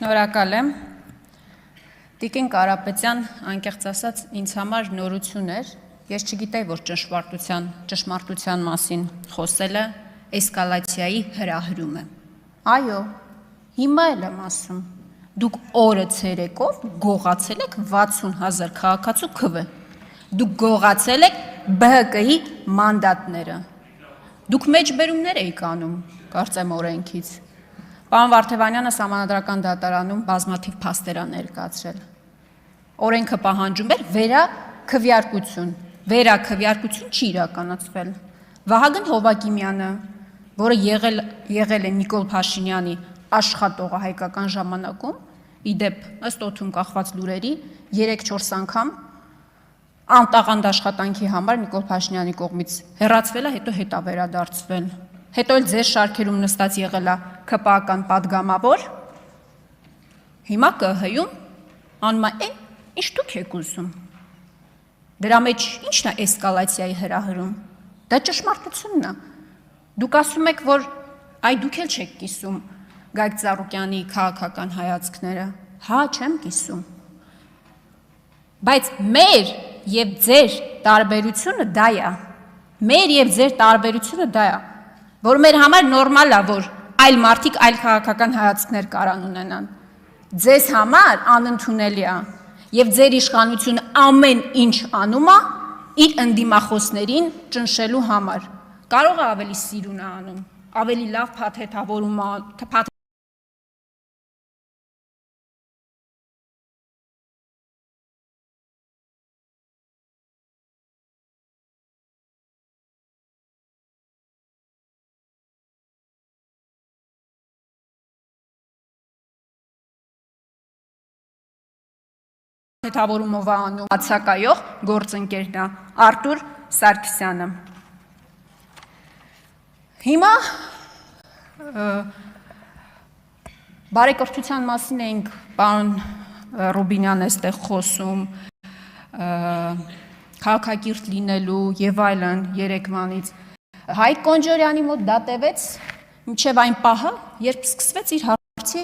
Շնորհակալ եմ։ Տիկին Կարապետյան, անկեղծ ասած, ինձ համար նորություն էր։ Ես չգիտեի, որ ճշմարտության մասին խոսելը էսկալացիայի հրահրում է։ Այո, հիմա էլ եմ ասում։ Դուք օրը ցերեկով գողացել եք 60,000 քաղաքացու քվ։ Դուք գողացել եք ԲՀԿ-ի մանդատները։ Դուք մեջբերումներ էիք անում, կարծեմ օրենքից։ Պարոն Վարդևանյանը Սահմանադրական դատարանում բազմաթիվ փաստեր է ներկայացրել։ Օրենքը պահանջում էր վերաքվեարկություն։ Վերաքվեարկություն չի իրականացվել։ Վահագն Հովակիմյանը, որը եղել է Նիկոլ Փաշինյանի աշխատողը հայկական ժամանակում, իդեպ ըստ օդում կախված լուրերի 3-4 անգամ անտաղանդ աշխատանքի համար Նիկոլ Փաշինյանի կողմից հեռացվել է, հետո հետ է վերադարձվել։ Հետո էլ ձեր շարքերում նստած եղել է ԿՊԱ-ական падգամավոր, հիմա ԿՀ-ում անում է ինչ դուք եք ուզում։ Դրա մեջ ի՞նչն է էսկալացիայի հրահրում։ Դա ճշմարտությունն է։ Դուք ասում եք, որ այ դուք էլ չեք կիսում Գագիկ Ծառուկյանի քաղաքական հայացքները։ Հա, չեմ կիսում։ Բայց մեր եւ ձեր տարբերությունը դա է։ Մեր եւ ձեր տարբերությունը դա է, որ մեր համար նորմալ է, որ այլ մարդիկ այլ քաղաքական հայացքներ կարան ունենան։ Ձեզ համար անընդունելի է, եւ ձեր իշխանությունը ամեն ինչ անում է իր ընդդիմախոսներին ճնշելու համար։ Կարող է ավելի սիրուն է անում, ավելի լավ փաթեթավորում է, փաթեթավորումով է անում բացակայող գործընկերն է Արտուր Սարգսյանը։ Հիմա բարեկրթության մասին էինք պարոն Ռուբինյան այստեղ խոսում, քաղաքակիրթ լինելու եւ այլն երեկվանից։ Հայկ Կոնջորյանի մոտ դա տևեց մինչեւ այն պահը, երբ սկսվեց իր հարցի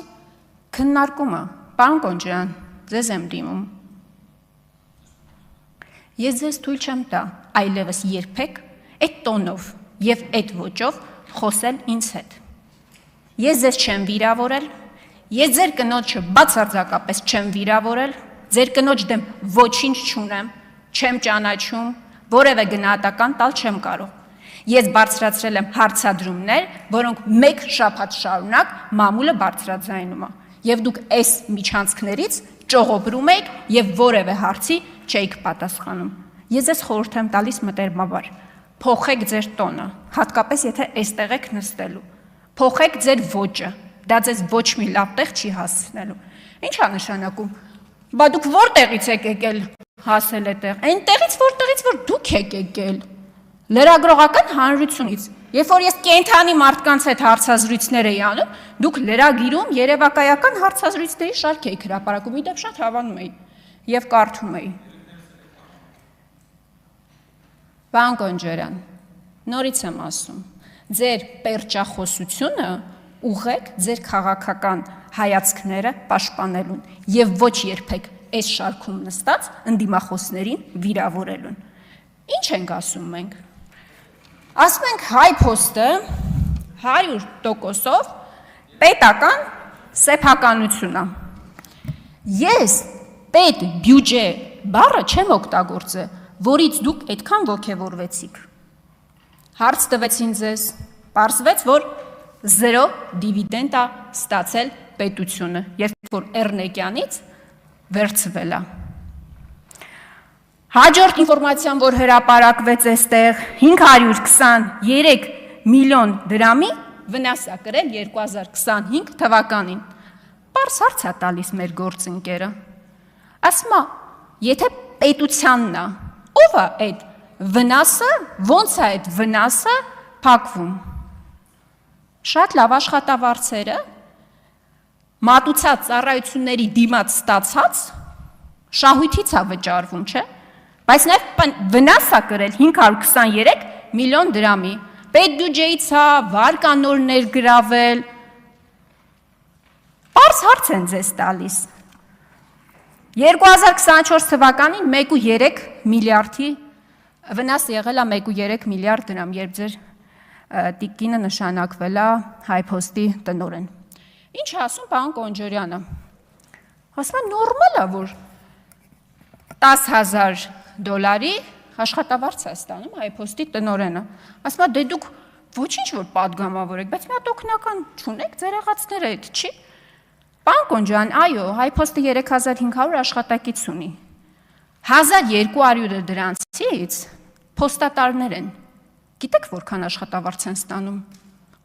քննարկումը։ Պարոն Կոնջորյան, ձեզ եմ դիմում։ Ես ձեզ թույլ չեմ տա այլևս երբեք այդ տոնով եւ այդ ոճով խոսել ինձ հետ։ Ես ձեզ չեմ վիրավորել, ես ձեր կնոջը բացարձակապես չեմ վիրավորել, ձեր կնոջ դեմ ոչինչ չունեմ, չեմ ճանաչում, որևէ գնահատական տալ չեմ կարող։ Ես բարձրացրել եմ հարցադրումներ, որոնք մեկ շաբաթ շարունակ մամուլը բարձրաձայնում է։ Եվ դուք այս միջանցքներից ճողոբրում եք եւ որևէ հարցի չէիք պատասխանում։ Ես ձեզ խորհուրդ եմ տալիս մտերմաբար։ Փոխեք ձեր տոնը, հատկապես եթե այստեղ եք նստելու։ Փոխեք ձեր ոճը, դա ձեզ ոչ մի լավ տեղ չի հասցնելու։ Ինչ է նշանակում։ Բա դուք որտեղից եք եկել հասել այդտեղ։ Այնտեղից որտեղից որ դուք եք եկել։ Լրագրողական հանրությունից։ Երբ որ ես կենթանի մարդկանց հետ հարցազրույցներ էի անում, դուք լրագիրում երևակայական հարցազրույցների շարք էիք հրապարակում, իդեպ շատ հավանում էի եւ կարդում էի։ Պարոն Կոնջորյան, նորից եմ ասում, ձեր պերճախոսությունը ուղղեք ձեր քաղաքական հայացքները պաշտպանելուն եւ ոչ երբեք այս շարքում նստած ընդդիմախոսներին վիրավորելուն։ Ինչ ենք ասում մենք։ Ասում ենք հայ փոստը 100%-ով պետական սեփականություն է։ Ես պետ բյուջե բառը չեմ օգտագործել, որից դուք այդքան ոգևորվեցիք։ Հարց տվեցին ձեզ, պարզվեց, որ 0 դիվիդենդ է ստացել պետությունը, երբ որ Էռնեկյանից վերցվել է։ Հաջորդ ինֆորմացիան, որ հրապարակվեց այստեղ 523 միլիոն դրամի վնաս է կրել 2025 թվականին։ Պարզ հարց է տալիս մեր գործընկերը։ Ասում է, եթե պետությանն է, ով է այդ վնասը, ոնց է այդ վնասը փակվում։ Շատ լավ աշխատավարձերը մատուցած ծառայությունների դիմաց ստացած շահույթից է վճարվում, չէ՞։ Բայց նաև վնաս է կրել 523 միլիոն դրամի։ Պետ բյուջեից է վարկանորներ գրավել, Պարզ հարց են ձեզ տալիս։ 2024 թվականին 1.3 միլիարդի վնաս եղել է 1.3 միլիարդ դրամ, երբ ձեր տիկինը նշանակվել է HiPost-ի տնօրեն։ Ինչ է ասում պարոն Կոնջորյանը։ Ասում է նորմալ է, որ $10,000 աշխատավարձ է ստանում HiPost-ի տնօրենը։ Ասում է դե դուք ոչինչ որ պատգամավոր եք, բայց մի հատ օգնական չունեք ձեր եղածները այդ չի։ Պարոն Կոնջյան, այո, HiPost-ը 3500 աշխատակից ունի։ 1200-ը դրանցից փոստատարներ են։ Գիտեք որքան աշխատավարձ են ստանում։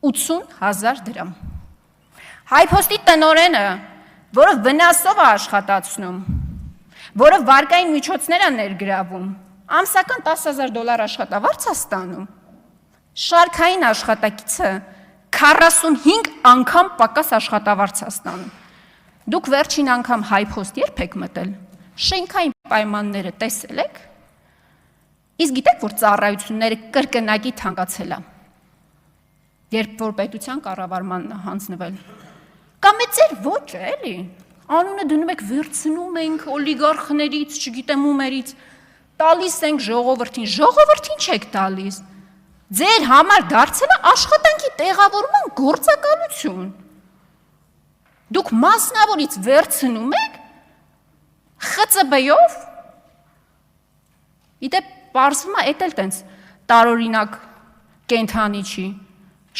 80,000 դրամ։ HiPost-ի տնօրենը, որը վնասով է աշխատացնում, որը վարկային միջոցներ է ներգրավում, ամսական $10,000 աշխատավարձ է ստանում, շարքային աշխատակիցը 45 անգամ պակաս աշխատավարձ է ստանում։ Դուք վերջին անգամ HiPost երբ եք մտել, շենքային պայմանները տեսել եք, իսկ գիտեք, որ ծառայությունները կրկնակի թանկացել է, երբ որ պետության կառավարմանն է հանձնվել, կամ է ձեր ոճը, էլի, անունը դնում եք վերցնում ենք օլիգարխներից, չգիտեմ ումերից, տալիս ենք ժողովրդին, ժողովրդին չեք տալիս, ձեր համար դարձել է աշխատանքի տեղավորման գործակալություն, դուք մասնավորից վերցնում եք ԽԾԲ-ով, իդեպ պարզվում է էդ էլ տենց տարօրինակ կենթանի չի,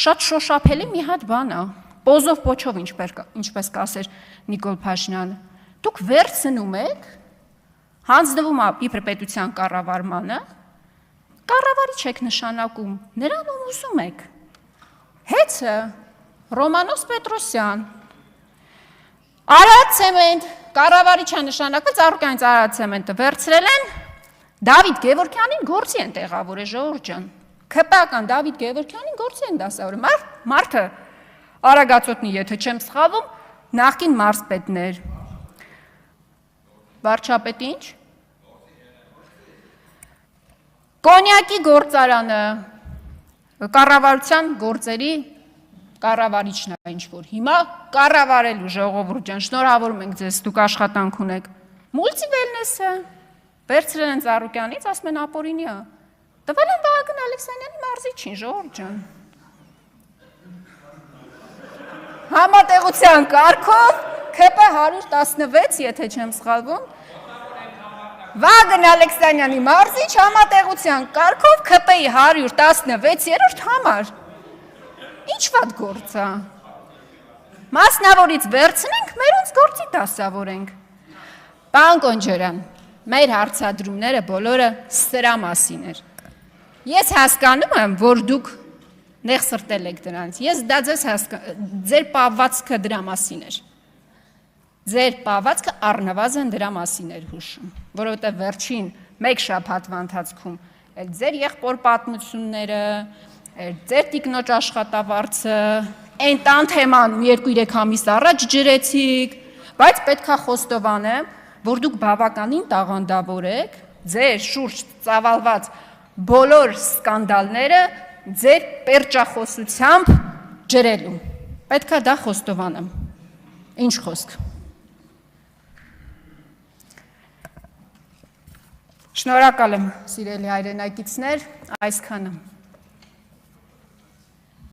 շատ շոշափելի մի հատ բան է, պոզով պոչով ինչպես կասեր Նիկոլ Փաշինյանը, դուք վերցնում եք, հանձնվում է իբր պետության կառավարմանը, կառավարիչ եք նշանակում, նրան ում ուզում եք, հեծը Ռոմանոս Պետրոսյան, Արարատ ցեմենտ, կառավարիչ է նշանակված, Ծառուկյանից Արարատ ցեմենտը վերցրել են, Դավիթ Գևորգյանին գործի են տեղավորել, ժողովուրդ ջան, ՔՊ-ական Դավիթ Գևորգյանին գործի են դասավորել, մարդը Արագածոտնի, եթե չեմ սխալվում, նախկին մարզպետն էր, վարչապետ ինչ, Կոնյակի գործարանը, կառավարության գործերի կառավարիչն է ինչ-որ, հիմա կառավարելու ժողովուրդ ջան, շնորհավորում ենք ձեզ, դուք աշխատանք ունեք, մուլտիվելնեսը, վերցրել են Ծառուկյանից, ասում են ապօրինի է, տվել են Վահագն Ալեքսանյանի մարզիչին, ժողովուրդ ջան, համատեղության կարգով, ՔՊ 116, եթե չեմ սխալվում, Վահագն Ալեքսանյանի մարզիչ համատեղության կարգով ՔՊ-ի 116-րդ համար, ինչ վատ գործ է, մասնավորից վերցնենք, մերոնց գործի դասավորենք, պարոն Կոնջորյան, մեր հարցադրումները բոլորը սրա մասին էր, ես հասկանում եմ, որ դուք նեղ սրտել եք դրանց, ես դա ձեր պահվածքը դրա մասին էր, ձեր պահվածքը առնվազն դրա մասին էր հուշում, որովհետև վերջին մեկ շաբաթվա ընթացքում ձեր եղբոր պատմությունները, ձեր տիկնոջ աշխատավարձը, այն տան թեման 2-3 ամիս առաջ ջրեցիք, բայց պետք է խոստովանեմ, որ դուք բավականին տաղանդավոր եք, ձեր շուրջ ծավալված բոլոր սկանդալները ձեր պերճախոսությամբ ջրելու, պետք է դա խոստովանեմ, ինչ խոսք։ Շնորհակալ եմ, սիրելի հայրենակիցներ, այսքանը։